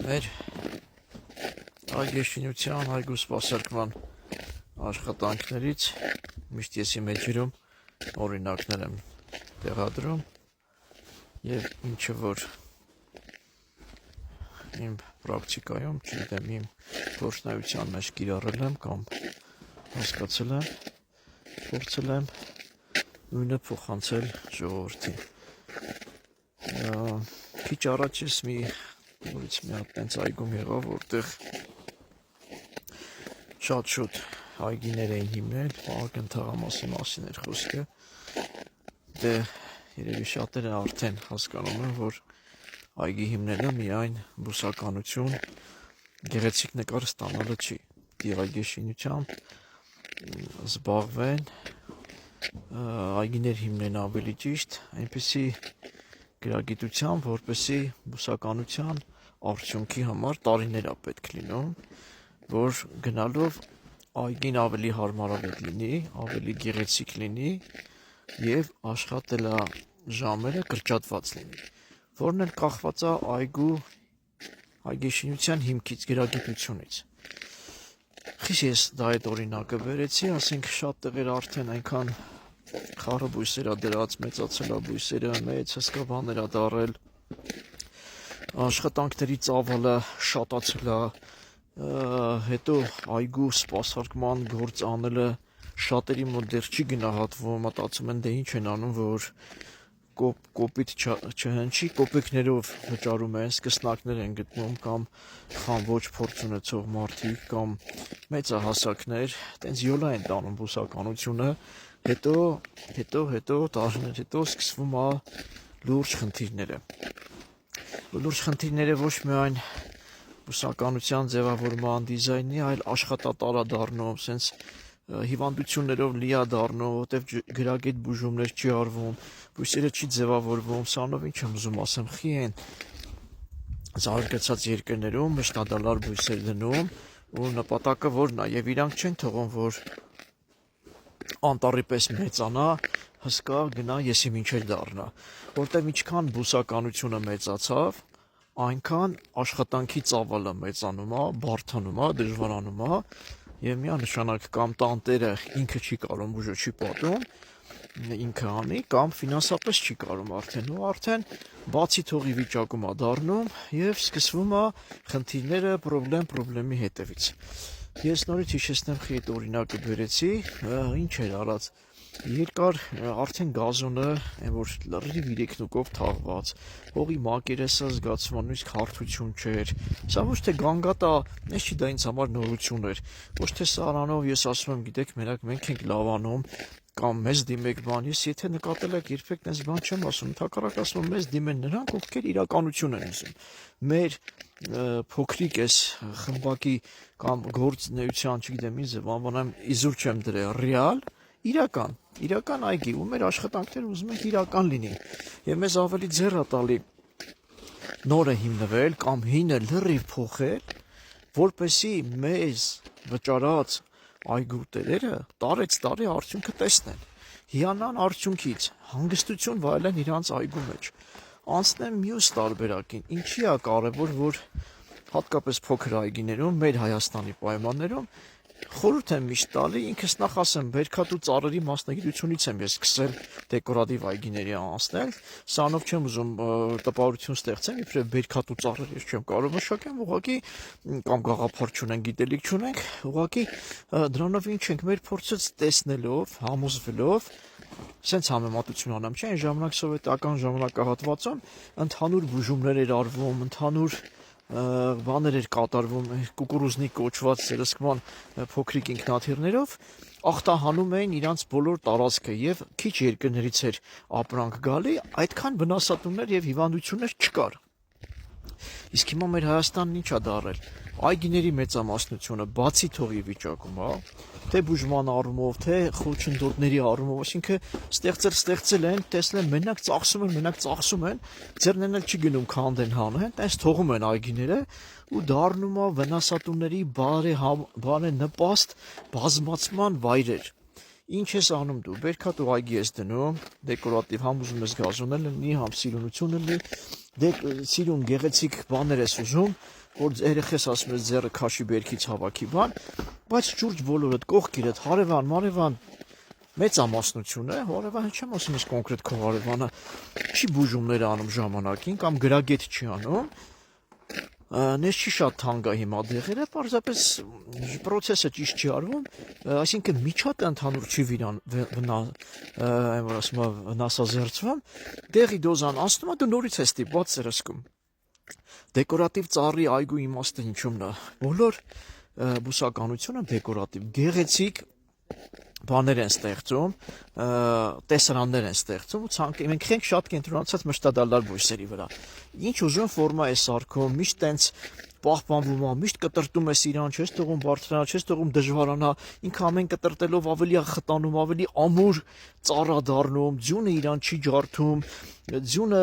Մեր այգեշինության այգու սպասարկման աշխատանքներից միշտ եսի մեջերում օրինակներ եմ տեղադրում և ինչը որ իմ պրակտիկայում, չգիտեմ, իմ գործունեության մեջ կիրառել եմ կամ հասկացել եմ, փորձել եմ նույնը փոխանցել ժողովրդին։ Քիչ առաջ ես մի հատ տենց այգում եղավ, որտեղ շատ շուտ այգիներ էին հիմնել, Պարագն թաղամասի մասին էր խոսքը, դե երևի շատերը արդեն հասկանում են, որ այգի հիմնելը միայն բուսականություն, գեղեցիկ նկար ստանալը չի, պիտի այգեշինությամբ զբաղվեն, այգիներ հիմնեն ավելի ճիշտ, այնպիսի գրագիտությամբ, որպեսզի բուսականության արդյունքի համար տարիներ պետք լինում, որ գնալով այգին ավելի հարմարավետ լինի, ավելի գեղեցիկ լինի և աշխատելա ժամերը կրճատված լինի, որն էլ կախված է այգեշինության հիմքից, գրագիտությունից։ Խիս ես դա այդ օրինակը բերեցի, ասենք շատ տեղեր արդեն այնքան խառը բույսեր դրած, մեծացել է բույսերը, մեծ հսկա բաներ դարել, աշխատանքների ծավալը շատացել է, հետո այգու սպասարկման գործ անելը շատերի մոտ դեռ չի գնահատվում, մտածում են դե ինչ են անում, որ կոպիտ չհնչի, կոպեկներով վճարում են, սկսնակներ են գտնում կամ ոչ փորձ ունեցող մարդիկ կամ մեծահասակներ, տենց յոլա են տանում բուսականությունը, հետո տարիներ հետո սկսվում է լուրջ խնդիրները։ Լուրջ խնդիրները ոչ միայն բուսականության ձևավորման դիզայնի, այլ աշխատատարադառնում, սենց հիվանդություններով լիա դառնում, որտեվ գրագետ բուժումներ չի արվում, բույսերը չի ձևավորվում, սրանով ինչ եմ ուզում ասեմ, խի են զարգացած երկրներում մշտադալար բույսեր դնում ու նպատակը որն է, և իրանք չեն թողում, որ անտառի պես մեծանա, հսկա գնա եսի մինչև դառնա, որտեվ ինչքան բուսականությունը մեծացավ, այնքան աշխատանքի ծավալը մեծանում է, բարդանում է, դժվարանում է, և միանշանակ կամ տանտերը ինքը չի կարող բուժը չի պատում, ինքը անի, կամ ֆինանսապես չի կարող արդեն, ու արդեն բացի թողի վիճակում է դառնում և սկսվում է խնդիրները պրոբլեմի հետևից։ Ես նորից հիշեցնեմ խի այդ օրինակը բերեցի, ինչ էր արած, երկար արդեն գազոնը, որ լրիվ իրիկնուկով թաղված, հողի մակերեսը զգացվում է նույնիսկ հարթություն չէր, սա ոչ թե գանգատա, ես չի դա ինձ համար նորություն էր, ոչ թե սարանով ես ասում եմ, գիտեք, մենք ենք լավանում, կամ մեզ դիմեք բան, ես եթե նկատել եք երբեք նես բան չեմ ասում, ընդհակառակ ասում եմ, մեզ դիմեն նրանք, ովքեր իրականություն են ուզում, մեր փոքրիկ ես խմբակի կամ գործունեության, չգիտեմ ինձ անվանեմ, իզուր չեմ դրել, ռեալ, իրական այգի, ու մեր աշխատանքները ուզում ենք իրական լինի, և մեզ ավելի ձեռ է տալի նորը հիմնվել կամ հինը լրիվ փոխել, որպեսզի մեզ վճարած այգու տերերը տարեցտարի արդյունքը տեսնեն, հիանան արդյունքից, հանգստություն վայելեն իրանց այգու մեջ, անցնեն մյուս տարբերակին, ինչի է կարևոր, որ հատկապես փոքր այգիներում, մեր Հայաստանի պայմաններում, խորհուրդ եմ միշտ տալի, ինքս նախ ասեմ, բերքատու ծառերի մասնագիտությունից եմ ես սկսել դեկորատիվ այգիների անցնել, սրանով չեմ ուզում տպավորություն ստեղծեմ, իբրև բերքատու ծառեր ես չեմ կարող մշակեմ, ուղղակի կամ գաղափար չունենք, գիտելիք չունենք, ուղղակի դրանով ինչ ենք, մեր փորձից տեսնելով, համոզվելով, սենց համեմատություն անեմ, չէ, այն ժամանակ սովետական ժամանակահատվածում ընդհանուր բուժումներ էր արվում, ընդհանուր բաներ էր կատարվում կուկուրուզնի կոչված սերսկման փոքրիկ ինքնաթիռներով, ախտահանում էին իրանց բոլոր տարածքը և քիչ երկրներից էր ապրանք գալի, այդքան վնասատուներ և հիվանդություններ չկար։ Իսկ հիմա մեր Հայաստանն ինչ է դարել, այգիների մեծամասնությունը բացի թողի վիճակում է, թե բուժման առումով, թե խոչընդոտների առումով, այսինքն ստեղծել են, տեսնել են, մենակ ծախսում են, ձեռներն էլ չի գնում քանդեն հանեն, տենց թողում են այգիները ու դառնում է վնասատուների բարենպաստ բազմացման վայրեր։ Ինչ ես անում դու, բերքատու այգի ես դնում, դեկորատիվ համ ուզում ես գազոնել լինի, համ սիրունություն լինի, սիրուն գեղեցիկ բաներ ես ուզում, որ երեխես ասում ես ձեռը քաշի բերքից հավաքի բան, բայց շուրջ բոլորդ կողքիրդ հարևան, մարևան մեծամասնություն է, հարևանը չեմ ասում ես կոնկրետ քո հարևանը չի բուժումներ անում ժամանակին կամ գրագետ չի անում, Nes չի շատ թանկ է հիմա դեղերը, պարզապես պրոցեսը ճիշտ չի արվում, այսինքն միջատը ընդհանուր չի վնասազերծվում, դեղի դոզան անցնում է, դու նորից ես ստիպված սրսկում։ Դեկորատիվ ծառի այգու իմաստը ինչումն է, բոլոր բուսականությունը դեկորատիվ, գեղեցիկ բաներ են ստեղծում, տեսարաններ են ստեղծում ու մենք ենք շատ կենտրոնացած մշտադալար բույսերի վրա։ Ինչ ուզում ֆորմա է սարքում, միշտ տենց պահպանվում է, միշտ կտրտում ես իրան, չես թողում բարձրանա, չես թողում դժվարանա, ինքը ամեն կտրտելով ավելի է խտանում, ավելի ամուր ծառա դառնում, ձյունը իրան չի ջարդում, ձյունը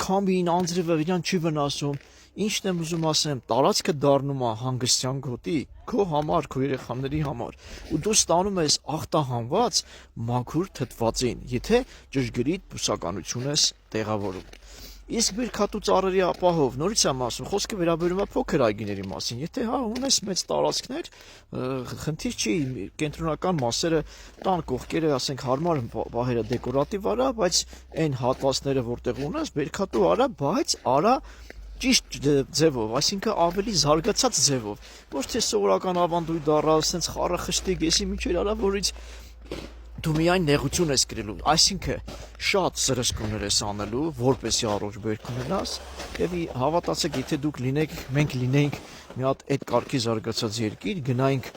քամին, անձրևը իրան չի վնասում։ Ինչն եմ ուզում ասեմ, տարածքը դառնում է հանգստյան գոտի, քո համար, քո երեխաների համար, ու դու ստանում ես ախտահանված մաքուր թթվածին, եթե ճշգրիտ բուսականություն ես տեղավորում։ Իսկ բերքատու ծառերի ապահով, նորից եմ ասում, խոսքը վերաբերում է փոքր այգիների մասին, եթե հա ունես մեծ տարածքներ, խնդիր չի, կենտրոնական մասերը, տան կողքերը, ասենք հարմար պահերը դեկորատիվ արա, բայց այն հատվածները, որտեղ ունես, բերքատու արա, բայց արա ճիշտ ձևով, այսինքն ավելի զարգացած ձևով, ոչ թե սովորական ավանդույթ դառա, ասենց խառախշտիկ, եսի միջեր արա, որից դու միայն նեղություն ես կրելու, այսինքն շատ սրսկումներ ես անելու, որպեսզի առողջ բերք ունենաս, եւ հավատացեք, եթե դուք լինեք, մենք լինեինք մի հատ այդ կարգի զարգացած երկիր, գնայինք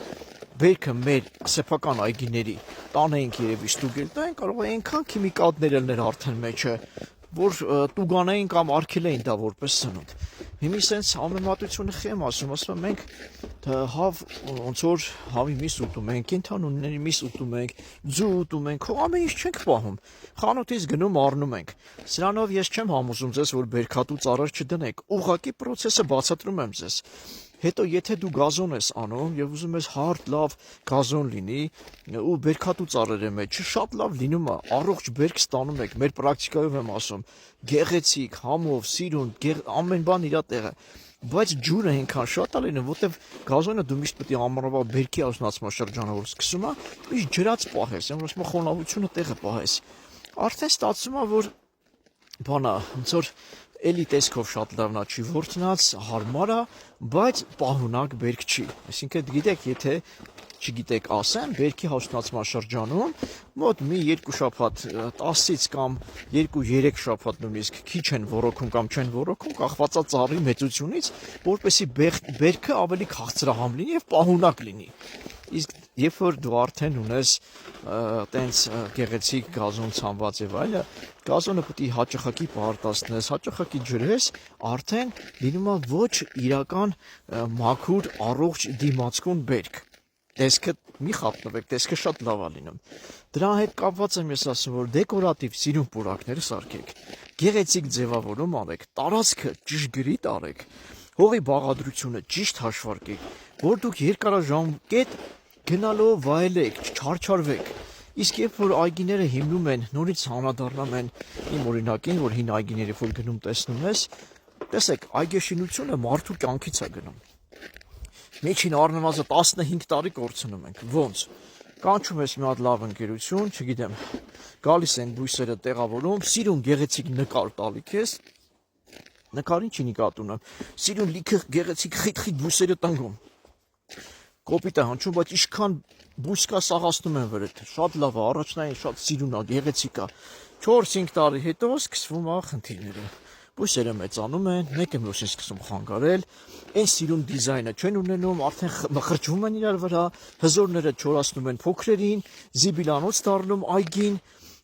բերքը մեր սեփական այգիների, տանեինք երևի ստուգել, դա են կարող է այնքան քիմիկատներ ելներ արդեն մեջը, որ տուգանային կամ արգելեին դա որպես սնունդ։ Հիմի սենց ամենատությունը խեմ ասում եմ մենք հավ ոնց որ հավի միս ուտում ենք, կենթանուների միս ուտում ենք, ձու ուտում ենք, ամեն ինչ չենք պահում։ Խանութից գնում առնում ենք։ Սրանով ես չեմ համոզում ձեզ, որ բերքատու ծառեր չդնեք։ Ուղղակի process-ը բացատրում եմ ձեզ։ Հետո եթե դու գազոն ես անում եւ ուզում ես հարթ լավ գազոն լինի ու բերքատու ծառերի մեջ շատ լավ լինում է առողջ բերք ստանում եք մեր պրակտիկայով եմ ասում գեղեցիկ համով սիրուն ամեն բան իր տեղը բայց ջուրը այնքան շատ է լինում որտեվ գազոնը դու միշտ պետք է ամառվա բերքի ազնացման շրջանը որ սկսում է միշտ ջրած պահես եմ ասում խոնավությունը տեղը պահես արդեն ստացվում է որ բանա ոնց որ էլի տեսքով շատ լավն է չի որտնած հարմար է բայց պահունակ բերք չի այսինքն գիտեք եթե չգիտեք ասեմ բերքի հաշտացման շրջանում մոտ մի 2 շաբաթ 10-ից կամ 2-3 շաբաթ նույնիսկ քիչ են ոռոգում կամ չեն ոռոգում կախված է ծառի մեծությունից որպեսզի բերքը ավելի քաղցրահամ լինի եւ պահունակ լինի իսկ երբ որ դու արդեն ունես տենց գեղեցիկ գազոն ցանված եւ այլը գազոնը պետք է հաճախակի պարտացնես հաճախակի ջրես արդեն լինում է ոչ իրական մաքուր առողջ դիմացկուն բերք տեսքը մի խափնվեք տեսքը շատ լավ է լինում դրա հետ կապված եմ ես ասում որ դեկորատիվ սիրուն պուրակներ սարքեք գեղեցիկ ձևավորում արեք տարածքը ճշգրիտ արեք հողի բաղադրությունը ճիշտ հաշվարկեք որ դուք երկարաժամկետ գնալով վայելեք չչարչարվեք իսկ երբ որ այգիները հիմնում են նորից հանրադառնում են իմ օրինակին որ հին այգիների որ գնում տեսնում ես տեսեք այգեշինությունը մարդու կյանքից է գնում Մեջին առնվազն 15 տարի կորցնում ենք։ Ոնց։ Կանչում ես մի հատ լավ ընկերություն, չգիտեմ, գալիս են բույսերը տեղավորում, սիրուն գեղեցիկ նկար տալիք ես։ Նկարին չի նկատի ունեմ։ Սիրուն լիքը գեղեցիկ խիտ-խիտ բույսերը տնգում։ Կոպիտ է հնչում, բայց ինչքան բույս կա սաղացնում են վրդ։ Շատ լավ է, առաջնային շատ սիրուն է, գեղեցիկ է։ 4-5 տարի հետո սկսվում է խնդիրները։ Բույսերը մեծանում են, մեկը մյուսին սկսում խանգարել, այն սիրուն դիզայնը չեն ունենում, արդեն խրճվում են իրար վրա, հզորները չորացնում են փոքրերին, զիբիլանոց դառնում այգին,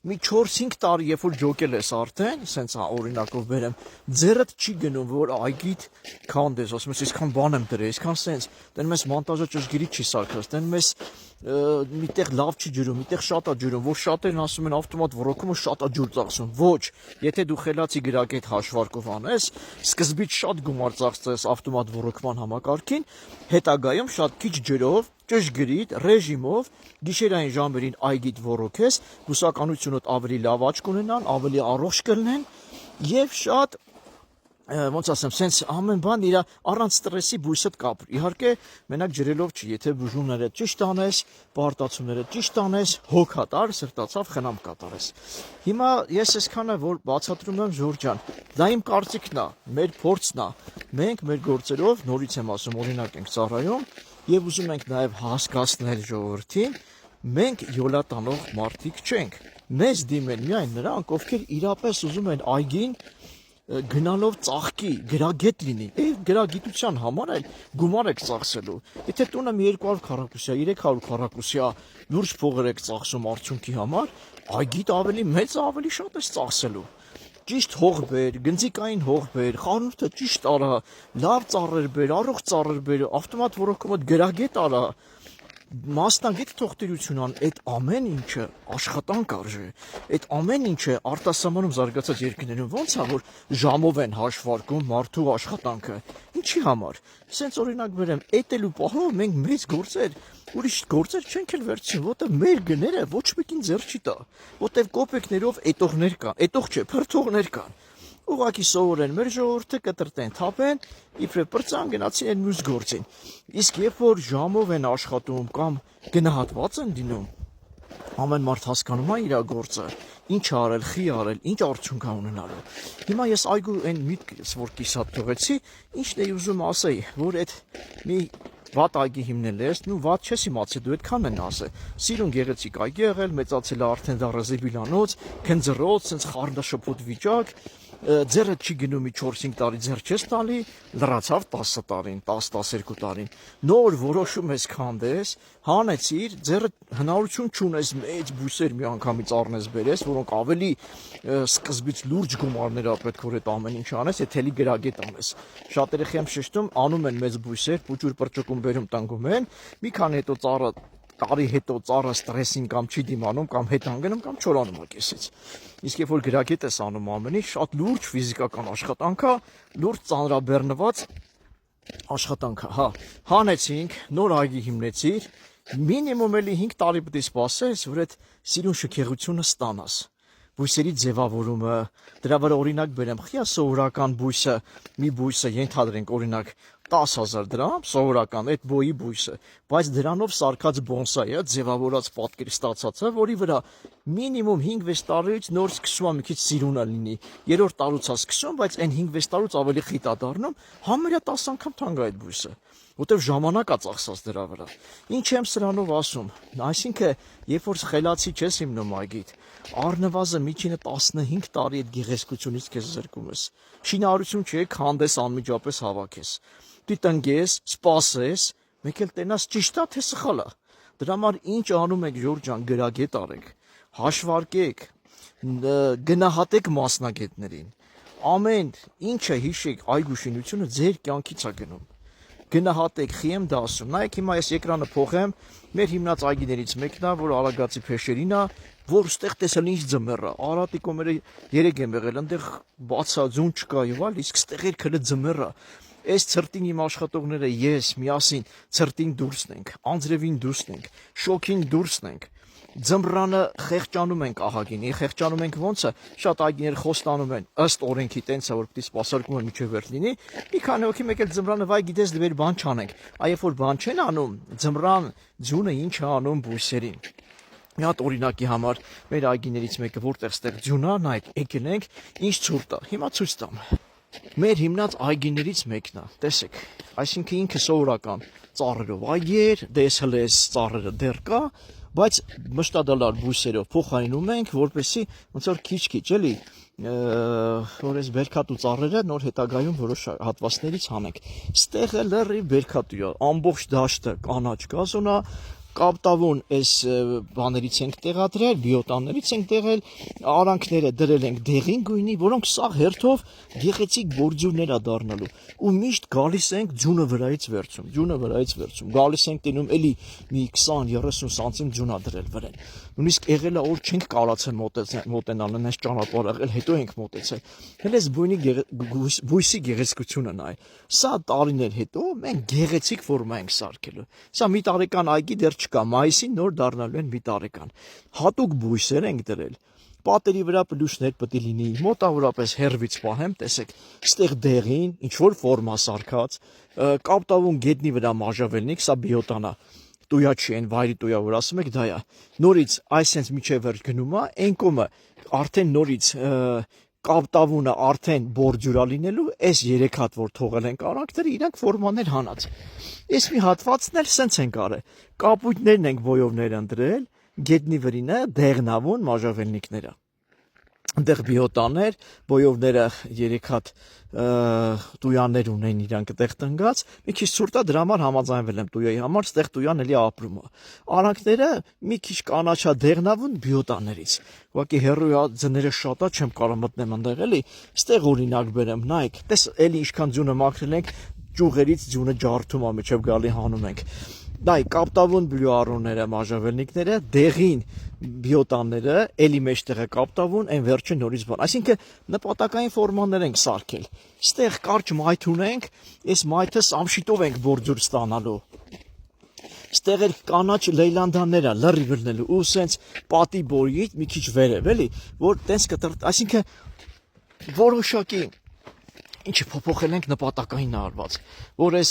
մի 4-5 տարի երբ որ ջոկել ես արդեն, սենց օրինակով բերեմ, ձեռդ չի գնում, որ այգիդ քանդես, ասում ես, այսքան բան եմ դրել, այսքան սենց, տենում ես մոնտաժը ճշգրիտ չի սարքած, տենում ես միտեղ լավ չի ջուրում, միտեղ շատ է ջուրում, որ շատերն ասում են ավտոմատ ոռոգումը շատ է ջուր ծախսում։ Ոչ, եթե դու խելացի գրագետ հաշվարկով անես, սկզբից շատ գումար ծախսես ավտոմատ ոռոգման համակարգին, հետագայում շատ քիչ ջրով, ճշգրիտ ռեժիմով գիշերային ժամերին այգիդ ոռոգես, բուսականությունդ ավելի լավ աճ կունենան, ավելի առողջ կլինեն եւ շատ ոնց ասեմ, սենց ամեն բան իր առանց ստրեսի բույսդ կապր։ Իհարկե, մենակ ջրելով չի, եթե բուժումները ճիշտ անես, պարտացումները ճիշտ անես, հոգատար, սրտացավ խնամ կատարես։ Հիմա ես այսքանը որ բացատրում եմ Ժորժ ջան, դա իմ կարծիքն է, մեր փորձն է։ Մենք մեր գործերով նորից եմ ասում, օրինակ ենք ծառայում եւ ուզում ենք նաեւ հասկացնել ժողովրդին, մենք յոլատանող մարդիկ չենք։ Մեզ դիմեն միայն նրանք, ովքեր իրապես ուզում են այգին գնալով ծաղկի, գրագետ լինի, գրագիտության համար էլ գումար եք ծախսելու։ Եթե տունը մի 200 քառակուսիա, 300 քառակուսիա լուրջ փողեր եք ծախսում արդյունքի համար, այգիդ ավելի մեծ, ավելի շատ ես ծախսելու։ Ճիշտ հող բեր, գնձիկային հող բեր, խանութը ճիշտ արա, լավ ծառեր բեր, առողջ ծառեր բեր, ավտոմատ ոռոգումը գրագետ արա, մասնագետ թողտիրություն ան, այդ ամեն ինչը աշխատանք արժե, այդ ամեն ինչը արտասահմանում զարգացած երկրներում ոնց է որ ժամով են հաշվարկում մարդու աշխատանքը, ինչի համար, սենց օրինակ բերեմ, էտելու պահով մենք մեծ գործեր, ուրիշ գործեր չենք էլ վերցնում, որտեղ մեր գները ոչ մեկին ձեռ չի տա, որտեղ կոպեկներով էտողներ կան, էտող չէ, փրթողներ կան, ուղղակի սովորեն մեր ժողովուրդը կտրտեն, թափեն, իբրև պրծան գնացին են մյուս գործին, իսկ երբ որ ժամով են աշխատում կամ գնահատված են դինում, ամեն մարդ հասկանում է իր գործը, ինչ արել, խի արել, ինչ արդյունք է ունենալու։ Հիմա ես այգու այն միտքս որ կիսատ թողեցի, ինչն էի ուզում ասեի, որ այդ մի վատ այգի հիմնել ես, նու վատ չես իմացել, դու այդքան են ասել։ Սիրուն գեղեցիկ այգի եղել, մեծացել է արդեն դա ռեզիբիլանոց, քնձռոց, սենց խարդաշփոթ վիճակ, ձեռը չի գնում մի 4-5 տարի ձեռ չես տալի, լրացավ 10 տարին, 10-12 տարին։ Նոր որոշում ես քանդես, հանեցիր, ձեռը հնարություն չունես մեծ բույսեր մի անգամից առնես բերես, որոնք ավելի սկզբից լուրջ գումարներ ա պետք որ այդ ամեն ինչ անես, եթե էլի գրագետ անես։ Շատերը խեմ շեշտում անում են մեծ բույսեր, փուճուր պրճկում բերում տանգում են, մի քանի հետո ծառը տարի հետո ծառը ստրեսին կամ չի դիմանում կամ հետ անգնում կամ չորանում է կեսից։ Իսկ երբ որ գրագետ ես անում ամեն ինչ, շատ լուրջ ֆիզիկական աշխատանք է, լուրջ ծանրաբեռնված աշխատանք է, հա։ Հանեցինք, նոր այգի հիմնեցիր, մինիմում էլի 5 տարի պետք է սպասես, որ այդ սիրուն շքեղությունը ստանաս։ Բույսերի ձևավորումը, դրա վրա օրինակ բերեմ, խիա սովորական բույսը, մի բույսը ենթադրենք օրինակ 10,000 դրամ, սովորական այդ բոյի բույսը, բայց դրանով սարքած բոնսայը, ձևավորած պատկեր ստացածը, որի վրա մինիմում 5-6 տարուց նոր սկսում է մի քիչ սիրունը լինի, երրորդ տարուց է սկսում, բայց այն 5-6 տարուց ավելի խիտ է դառնում, համարյա 10 անգամ թանկ է այդ բույսը, որտեվ ժամանակ է ծախսած դրա վրա։ Ինչ եմ սրանով ասում, այսինքն, երբ որ խելացի չես հիմնում այգիդ, առնվազն միջինը 15 տարի այդ գեղեցկությունից քեզ զրկում ես։ Շինարարություն չէ, քանդես անմիջապես հավաքես։ Դու տնկես, սպասես, մեկ էլ տենաս ճիշտ է թե սխալ է։ Դրա համար ինչ անում եք Ժորժ ջան, գրագետ արեք, հաշվարկեք, գնահատեք մասնագետներին։ Ամեն ինչը հիշեք, այգու շինությունը ձեր կյանքից է գնում։ Գնահատեք, խի եմ դա ասում։ Նայեք հիմա ես էկրանը փոխեմ, մեր հիմնած այգիներից մեկն է, որ Արագածի Փեշերին է, որ ստեղ տեսել ինչ ձմեռ է։ Արատի կոմերը 3 եմ եղել, այնտեղ բացա ձուն չկա եւ այլ, իսկ ստեղ էր քլը ձմեռ է։ Այս ցրտին իմ աշխատողները ես միասին ցրտին դուրսն ենք, անձրևին դուրսն ենք, շոքին դուրսն ենք։ Ձմռանը խեղճանում ենք ահագին, խեղճանում ենք ոնց է, շատ այգիներ խոստանում են, ըստ օրենքի տենց է, որ պիտի սպասարկումը միջև վերջ լինի, մի քանի հոգի մեկ էլ ձմռանը վայ գիտես դեր բան չանենք, այ երբ որ բան չեն անում, ձմռան ձյունը ինչ է անում բույսերին։ Մի հատ օրինակի համար մեր այգիներից մեկը որտեղ ստեղ ձյուն է, նայեք, եկել ենք, ինչ ցուրտ է, հիմա ցույց տամ։ Մեր հիմնած այգիներից մեկն է, տեսեք, այսինքն ինքը սովորական ծառերով այգեր, դες հլես ծառերը դեռ կա, բայց մշտադալար բույսերով փոխարինում ենք, որպեսզի ոնց որ քիչ-քիչ էլի որ այս բերքատու ծառերը նոր հետագայում որոշ հատվածներից հանենք։ Ստեղը լրի բերքատու է, ամբողջ դաշտը կանաչ գազոնա, կապտավուն այս բաներից ենք տեղադրել, բիոտաններից ենք տեղել, արանքները դրել ենք դեղին գույնի, որոնք սաղ հերթով գեղեցիկ բորձյուրներ է դառնալու։ Ու միշտ գալիս ենք ձյունը վրայից վերցում, գալիս ենք տենում էլի մի 20-30 սանտիմ ձյուն ա դրել վրան։ Նույնիսկ եղել է որ չենք կարացել մոտենալ, այնպես ճանապարհ եղել, հետո ենք մոտեցել։ Հենց բույսի գեղեցկությունը նայ։ Սա տարիներ հետո մենք գեղեցիկ ֆորմա ենք սարքելու։ Սա մի տարեկան այգի դեռ չկա, մայիսին նոր դառնալու են մի տարեկան։ Հատուկ բույսեր ենք դրել։ Պատերի վրա պլյուշներ պետք է լինի, մոտավորապես հերվից պահեմ, տեսեք, ստեղ դեղին, ինչ որ ֆորմա սարքած, կապտավուն գետնի վրա մաժավելնիկ, սա բիոտանա։ Տույա չի, այն վայրի տույա, որ ասում եք, դա է։ Նորից այսենց միջև վերջ գնում է, այն կոմը արդեն նորից կապտավունը արդեն բորձյուրա լինելու, այս 3 հատ որ թողել ենք արանքները, իրանք ֆորմաներ հանած։ Այս մի հատվածն էլ սենց ենք արել։ Կապույտներն ենք բոյովներ ընտրել, գետնի վրինը դեղնավուն մաժավելնիկները։ Այնտեղ բիոտաներ, բոյովները 3 հատ տույաներ ունեն իրանք այդտեղ տնգած, մի քիչ ցուրտ է, դրա համար համաձայնվել եմ տույայի համար, այդտեղ տույան էլի ապրում է։ Արանքները մի քիչ կանաչա դեղնավուն բիոտաներից։ Ուղղակի հերոյա ձները շատ է, չեմ կարող մտնեմ այնտեղ էլի, այդտեղ օրինակ բերեմ, նայեք, տես էլի ինչքան ձյունը մաքրել ենք, ճյուղերից ձյունը ջարդում է, միջև գալի հանում ենք։ Դայ կապտավուն բլյուարոնները, մաժավելնիկները, դեղին բիոտանները, էլի մեջտեղը կապտավուն, այն վերջը նորից բան։ Այսինքն նպատակային ֆորմաներ ենք սարքել։ Ստեղ կարճ մայթ ունենք, այս մայթը սամշիտով ենք բորձյուր ստանալու։ Ստեղ էլ կանաչ լեյլանդաններ է լրի վրնելու ու սենց պատի բորիից մի քիչ վերև էլի, որ տենց կտրտ, այսինքն որոշակի ինչ փոփոխել ենք նպատակային արված, որ այս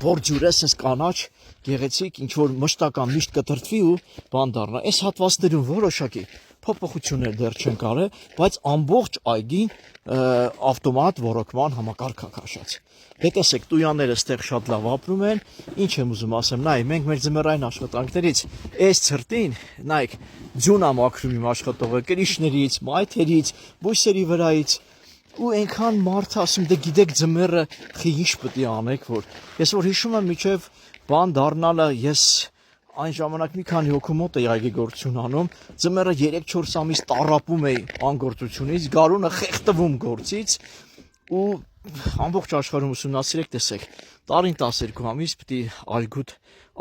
բորձյուրը սենց կանաչ գեղեցիկ ինչ որ մշտական միշտ կտրտվի ու բան դառնա։ Այս հատվածներում որոշակի փոփոխություններ դեռ չեն կարել, բայց ամբողջ այգին ավտոմատ ոռոգման համակարգ է քաշած։ Դե տեսեք, տույանները ստեղ շատ լավ ապրում են, ինչ եմ ուզում ասեմ, նայ, մենք մեր ձմեռային աշխատանքներից այս ցրտին, նայեք, ձյուն ա մաքրում իմ աշխատողը կրիչներից, մայթերից, բույսերի վրայից ու այնքան մարդ ասում դե գիտեք ձմեռը խի ինչ պետք է անեք որ ես որ հիշում եմ միջև բան դառնալը ես այն ժամանակ մի քանի հոգու մոտ էի այգեգործություն անում ձմեռը 3-4 ամիս տառապում էի անգործությունից գարունը խեղդվում գործից ու ամբողջ աշխարհում ուսումնասիրեք տեսեք տարին 12 ամիս պետք է ալգուտ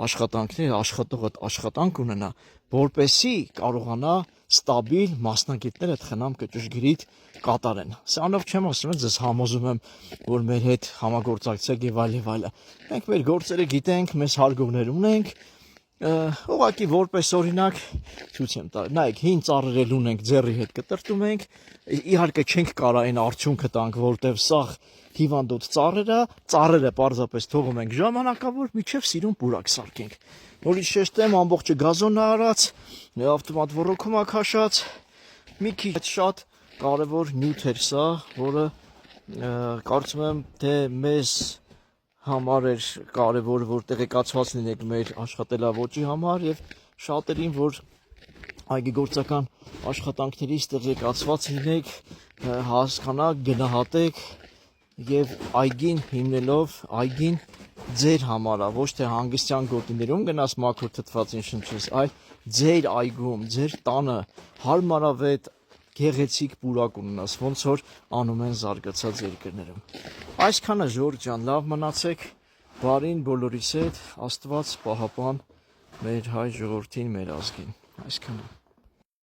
աշխատանքներ աշխատողը աշխատանք ունենա որպեսի կարողանա ստաբիլ մասնագետները խնամքը ճշգրիտ կատարեն։ Սրանով չեմ ասում, ձեզ համոզում եմ, որ մեր հետ համագործակցեք եւ այլը։ Մենք մեր գործերը գիտենք, մեզ հարգողներ ունենք, ուղղակի որպես օրինակ ցույց եմ տալի։ Նայեք, հին ծառեր ունենք, ձեռի հետ կտրտում ենք, իհարկե չենք կարող այն արդյունքը տանք, որտեվ սա հիվանդոտ ծառերը պարզապես թողում ենք ժամանակավոր, միջև սիրուն պուրակ սարքենք։ Նորից շեշտեմ, ամբողջը գազոն է արած, ավտոմատ ոռոգում է քաշած, մի քիչ շատ կարևոր նյութ էր սա, որը կարծում եմ, թե մեզ համար էր կարևոր, որ տեղեկացված լինենք մեր աշխատելավոճի համար եւ շատերին, որ այգեգործական աշխատանքներից տեղեկացված լինեք, հասկանաք, գնահատեք եւ այգին հիմնելով այգին ձեր համար է, ոչ թե հանգստյան գոտիներում գնաս մաքուր թթվածին շնչես, այլ ձեր այգում, ձեր տանը հարմարավետ գեղեցիկ պուրակ ունենաս, ոնց որ անում են զարգացած երկրներում։ Այսքանը Ժորժ ջան, լավ մնացեք, բարին բոլորիս հետ, Աստված պահապան մեր հայ ժողովրդին, մեր ազգին։ Այսքանը։